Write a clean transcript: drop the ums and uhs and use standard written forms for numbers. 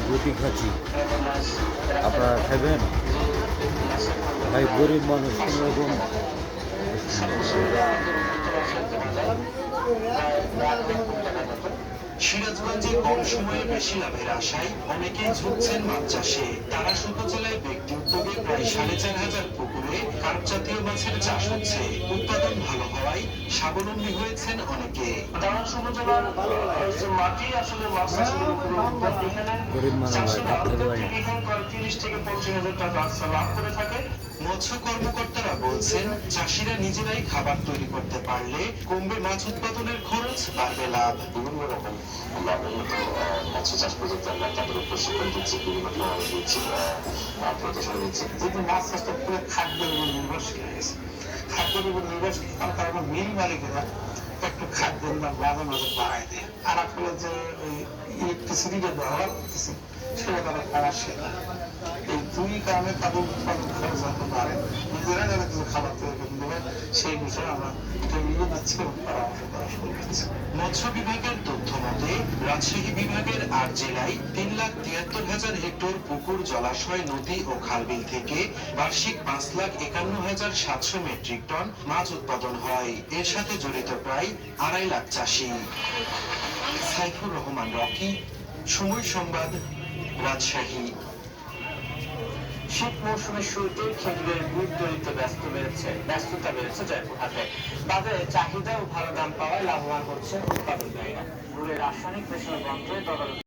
রুটি খাচ্ছি, আপনারা খাবেন? ভাই গরিব মানুষ কোনোরকম সিরাজগঞ্জে কম সময়ে বেশি লাভের আশায় অনেকেই ঝুঁকছেন মাছ চাষে। তারাস উপজেলায় ব্যক্তি উদ্যোগে প্রায় 4,500 পুকুরে কার্প জাতীয় মাছের চাষ হচ্ছে। উৎপাদন ভালো হওয়ায় স্বাবলম্বী হয়েছেন অনেকে। তারাস উপজেলার মাটি আসলে মাছ চাষের উপরে এখানে গরিব মানুষ ভাই চাষিরা ভাত খেতে পারে প্রতি না। বিঘায় প্রায় 30 থেকে 25,000 টাকা লাভ করে থাকে। মৎস্য কর্মকর্তারা বলছেন, চাষিরা নিজেরাই খাবার তৈরি করতে পারলে কমবে মাছ উৎপাদনের খরচ, বাড়বে লাভ। বিভিন্ন রকম আমরা উন্নত মৎস্য চাষ প্রযুক্তি আমরা তাদের প্রশিক্ষণ দিচ্ছি, বিভিন্ন খাবার দিচ্ছি, প্রদর্শন দিচ্ছি। যেহেতু মাছ চাষটা পুরো খাদ্যের উপর নির্ভরশীল হয়ে গেছে, খাদ্যের উপর নির্ভরশীল কারণ মিল মালিকেরা একটু খাদ্যের দাম মাঝে মাঝে বাড়ায় দেয়। আর ফলে যে ওই ইলেকট্রিসিটিটা ব্যবহার করতেছে সেটা তারা কমার্শিয়াল না। এই দুই কারণে তাদের উৎপাদন খরচ হতে পারে। নিজেরা যারা কিছু খাবার তৈরি করতে পারে সেই বিষয়ে আমরা ট্রেনিংও দিচ্ছি এবং পরামর্শ দেওয়া শুরু করছি। মৎস্য বিভাগের তথ্য মতে রাজশাহী বিভাগের 8 জেলায় 3,73,000 হেক্টর পুকুর, জলাশয়, নদী ও খালবিল থেকে বার্ষিক 5,51,700 মেট্রিক টন মাছ উৎপাদন হয়। এর সাথে জড়িত প্রায় 2.5 লাখ চাষি। সাইফুর রহমান রকি, সময় সংবাদ, রাজশাহী। শীত মৌসুমের শুরুতে খেজুরের গুড় তৈরিতে ব্যস্ততা বেড়েছে জয়পুরহাটে। বাজারে চাহিদা ও ভালো দাম পাওয়ায় লাভবান হচ্ছে উৎপাদনকারীরা। গুড়ের রাসায়নিক মেশানো যন্ত্রে তদারকি